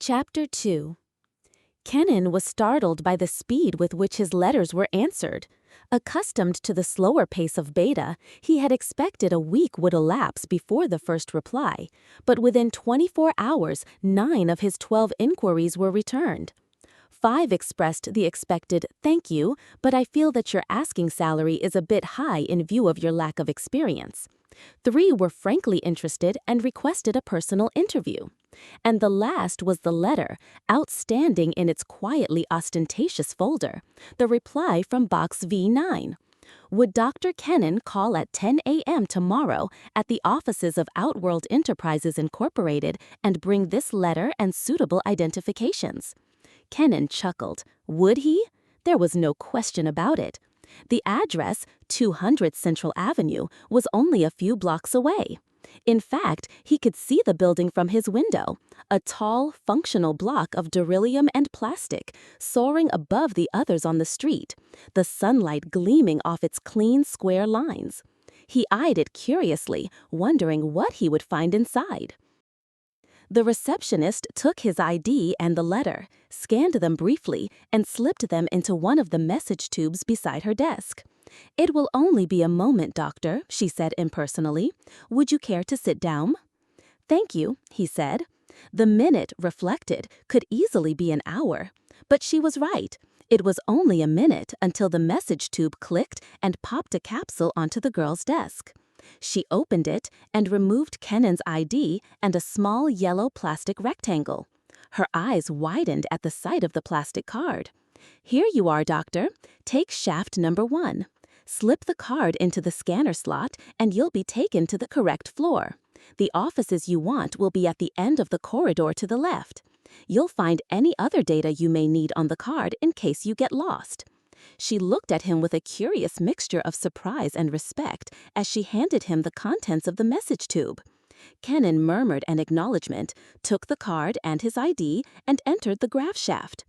Chapter 2. Kennon was startled by the speed with which his letters were answered. Accustomed to the slower pace of Beta, he had expected a week would elapse before the first reply, but within 24 hours, 9 of his 12 inquiries were returned. 5 expressed the expected "thank you, but I feel that your asking salary is a bit high in view of your lack of experience." 3 were frankly interested and requested a personal interview. And the last was the letter, outstanding in its quietly ostentatious folder, the reply from Box V9. Would Dr. Kennon call at 10 a.m. tomorrow at the offices of Outworld Enterprises Incorporated and bring this letter and suitable identifications? Kennon chuckled. Would he? There was no question about it. The address, 200 Central Avenue, was only a few blocks away. In fact, he could see the building from his window, a tall, functional block of beryllium and plastic, soaring above the others on the street, the sunlight gleaming off its clean, square lines. He eyed it curiously, wondering what he would find inside. The receptionist took his ID and the letter, scanned them briefly, and slipped them into one of the message tubes beside her desk. "It will only be a moment, doctor," she said impersonally. "Would you care to sit down?" "Thank you," he said. The minute, reflected, could easily be an hour. But she was right. It was only a minute until the message tube clicked and popped a capsule onto the girl's desk. She opened it and removed Kennon's ID and a small yellow plastic rectangle. Her eyes widened at the sight of the plastic card. "Here you are, doctor. Take shaft number 1. Slip the card into the scanner slot and you'll be taken to the correct floor. The offices you want will be at the end of the corridor to the left. You'll find any other data you may need on the card in case you get lost." She looked at him with a curious mixture of surprise and respect as she handed him the contents of the message tube. Kennon murmured an acknowledgement, took the card and his ID, and entered the graph shaft.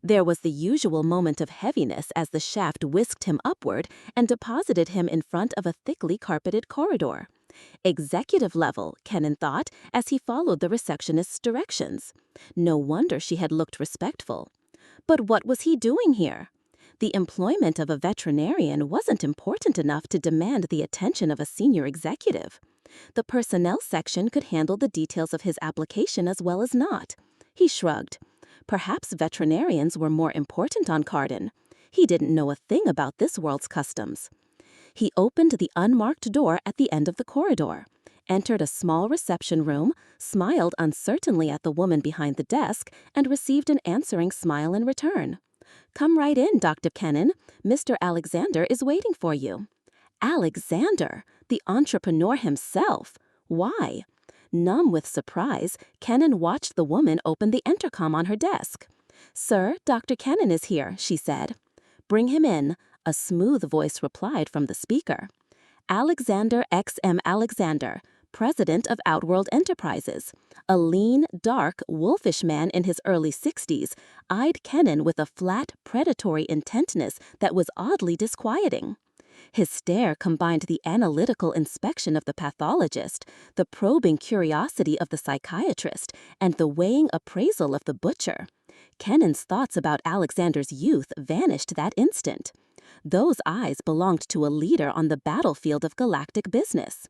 There was the usual moment of heaviness as the shaft whisked him upward and deposited him in front of a thickly carpeted corridor. Executive level, Kennon thought, as he followed the receptionist's directions. No wonder she had looked respectful. But what was he doing here? The employment of a veterinarian wasn't important enough to demand the attention of a senior executive. The personnel section could handle the details of his application as well as not. He shrugged. Perhaps veterinarians were more important on Kardon. He didn't know a thing about this world's customs. He opened the unmarked door at the end of the corridor, entered a small reception room, smiled uncertainly at the woman behind the desk, and received an answering smile in return. "Come right in, Dr. Kennon. Mr. Alexander is waiting for you." Alexander, the entrepreneur himself. Why? Numb with surprise, Kennon watched the woman open the intercom on her desk. "Sir, Dr. Kennon is here," she said. "Bring him in," a smooth voice replied from the speaker. Alexander X.M. Alexander, president of Outworld Enterprises, a lean, dark, wolfish man in his early 60s, eyed Kennon with a flat, predatory intentness that was oddly disquieting. His stare combined the analytical inspection of the pathologist, the probing curiosity of the psychiatrist, and the weighing appraisal of the butcher. Kennon's thoughts about Alexander's youth vanished that instant. Those eyes belonged to a leader on the battlefield of galactic business.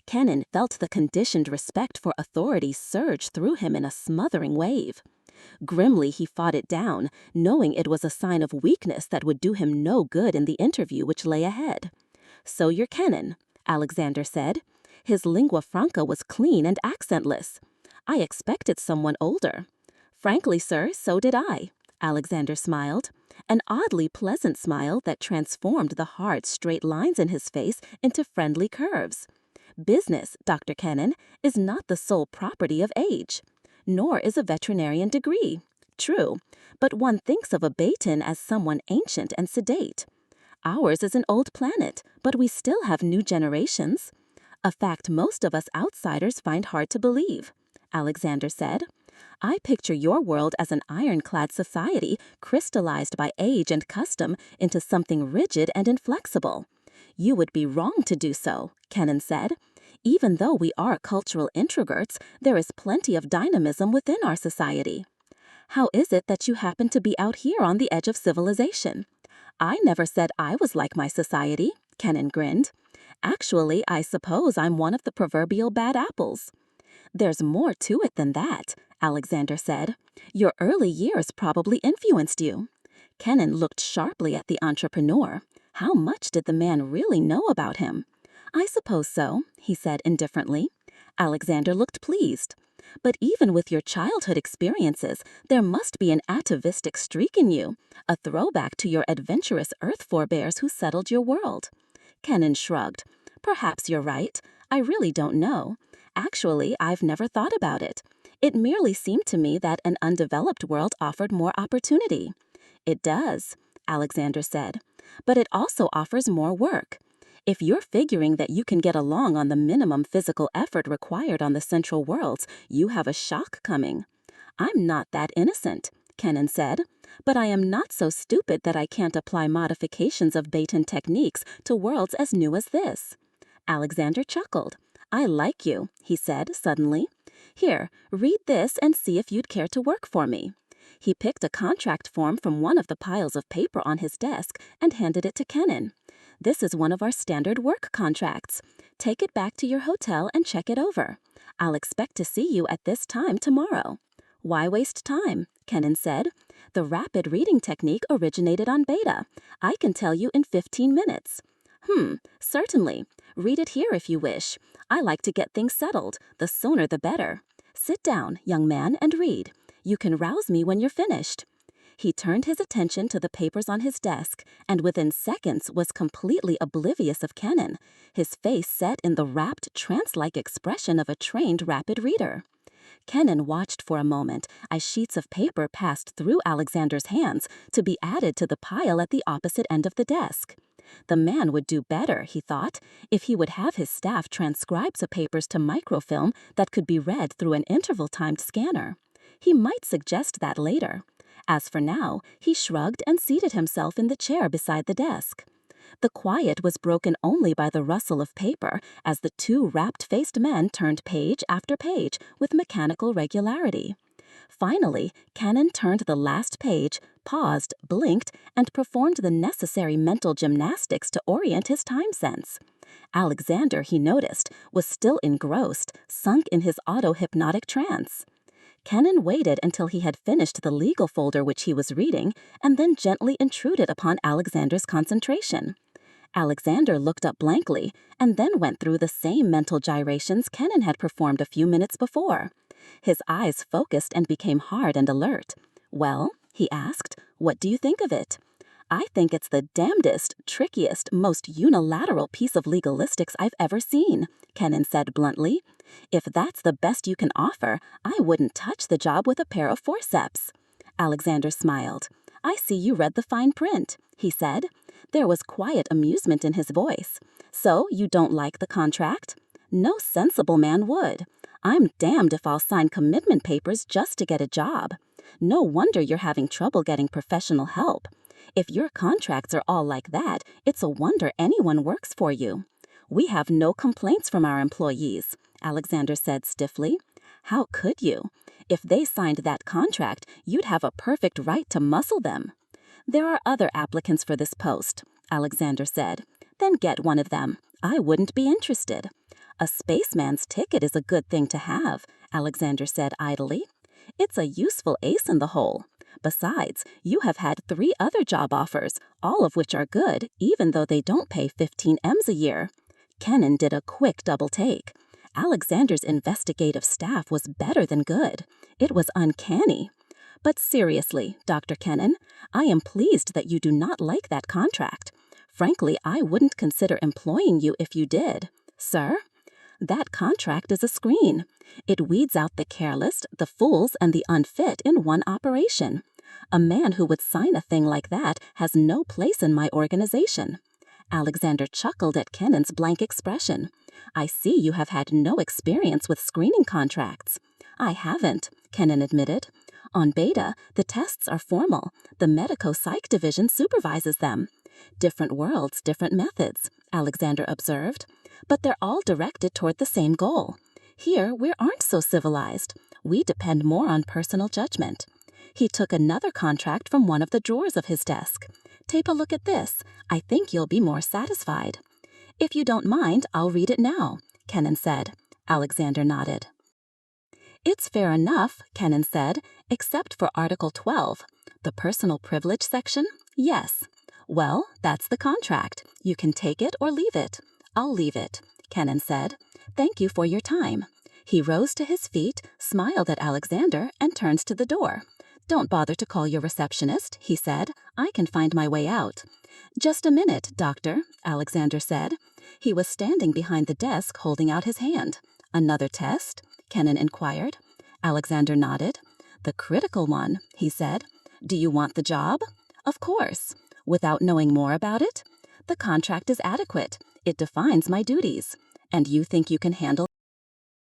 Kennon felt the conditioned respect for authority surge through him in a smothering wave. Grimly he fought it down, knowing it was a sign of weakness that would do him no good in the interview which lay ahead. "So you're Kennon," Alexander said. His lingua franca was clean and accentless. "I expected someone older." "Frankly, sir, so did I," Alexander smiled, an oddly pleasant smile that transformed the hard, straight lines in his face into friendly curves. "Business, Dr. Kennon, is not the sole property of age. Nor is a veterinarian degree. True, but one thinks of a Baton as someone ancient and sedate. Ours is an old planet, but we still have new generations. A fact most of us outsiders find hard to believe," Alexander said. "I picture your world as an ironclad society crystallized by age and custom into something rigid and inflexible." "You would be wrong to do so," Kennon said. "Even though we are cultural introverts, there is plenty of dynamism within our society." How is it that you happen to be out here on the edge of civilization? I never said I was like my society, Kennon grinned. Actually, I suppose I'm one of the proverbial bad apples. There's more to it than that, Alexander said. Your early years probably influenced you. Kennon looked sharply at the entrepreneur. How much did the man really know about him? I suppose so, he said indifferently. Alexander looked pleased. But even with your childhood experiences, there must be an atavistic streak in you, a throwback to your adventurous Earth forebears who settled your world. Kennon shrugged. Perhaps you're right. I really don't know. Actually, I've never thought about it. It merely seemed to me that an undeveloped world offered more opportunity. It does, Alexander said. But it also offers more work. If you're figuring that you can get along on the minimum physical effort required on the central worlds, you have a shock coming. I'm not that innocent, Kennon said, but I am not so stupid that I can't apply modifications of Baton techniques to worlds as new as this. Alexander chuckled. I like you, he said suddenly. Here, read this and see if you'd care to work for me. He picked a contract form from one of the piles of paper on his desk and handed it to Kennon. This is one of our standard work contracts. Take it back to your hotel and check it over. I'll expect to see you at this time tomorrow. Why waste time? Kennon said. The rapid reading technique originated on Beta. I can tell you in 15 minutes. Certainly. Read it here if you wish. I like to get things settled. The sooner the better. Sit down, young man, and read. You can rouse me when you're finished. He turned his attention to the papers on his desk, and within seconds was completely oblivious of Kennon, his face set in the rapt, trance-like expression of a trained rapid reader. Kennon watched for a moment as sheets of paper passed through Alexander's hands to be added to the pile at the opposite end of the desk. The man would do better, he thought, if he would have his staff transcribe the papers to microfilm that could be read through an interval-timed scanner. He might suggest that later. As for now, he shrugged and seated himself in the chair beside the desk. The quiet was broken only by the rustle of paper as the two rapt-faced men turned page after page with mechanical regularity. Finally, Kennon turned the last page, paused, blinked, and performed the necessary mental gymnastics to orient his time sense. Alexander, he noticed, was still engrossed, sunk in his auto-hypnotic trance. Kennon waited until he had finished the legal folder which he was reading, and then gently intruded upon Alexander's concentration. Alexander looked up blankly, and then went through the same mental gyrations Kennon had performed a few minutes before. His eyes focused and became hard and alert. Well, he asked, what do you think of it? I think it's the damnedest, trickiest, most unilateral piece of legalistics I've ever seen, Kennon said bluntly. If that's the best you can offer, I wouldn't touch the job with a pair of forceps. Alexander smiled. I see you read the fine print, he said. There was quiet amusement in his voice. So you don't like the contract? No sensible man would. I'm damned if I'll sign commitment papers just to get a job. No wonder you're having trouble getting professional help. If your contracts are all like that, it's a wonder anyone works for you. We have no complaints from our employees, Alexander said stiffly. How could you? If they signed that contract, you'd have a perfect right to muzzle them. There are other applicants for this post, Alexander said. Then get one of them. I wouldn't be interested. A spaceman's ticket is a good thing to have, Alexander said idly. It's a useful ace in the hole. Besides, you have had 3 other job offers, all of which are good, even though they don't pay 15 M's a year. Kennon did a quick double take. Alexander's investigative staff was better than good. It was uncanny. But seriously, Dr. Kennon, I am pleased that you do not like that contract. Frankly, I wouldn't consider employing you if you did. Sir? That contract is a screen. It weeds out the careless, the fools, and the unfit in one operation. A man who would sign a thing like that has no place in my organization. Alexander chuckled at Kennon's blank expression. I see you have had no experience with screening contracts. I haven't, Kennon admitted. On Beta, the tests are formal. The medico-psych division supervises them. Different worlds, different methods, Alexander observed. But they're all directed toward the same goal. Here, we aren't so civilized. We depend more on personal judgment. He took another contract from one of the drawers of his desk. "Take a look at this. I think you'll be more satisfied." "If you don't mind, I'll read it now," Kennon said. Alexander nodded. "It's fair enough," Kennon said, "except for Article 12. The personal privilege section? Yes." "Well, that's the contract. You can take it or leave it." "I'll leave it," Kennon said. "Thank you for your time." He rose to his feet, smiled at Alexander, and turned to the door. "Don't bother to call your receptionist," he said. "I can find my way out." "Just a minute, Doctor," Alexander said. He was standing behind the desk holding out his hand. "Another test?" Kennon inquired. Alexander nodded. "The critical one," he said. "Do you want the job?" "Of course." "Without knowing more about it?" "The contract is adequate. It defines my duties." "And you think you can handle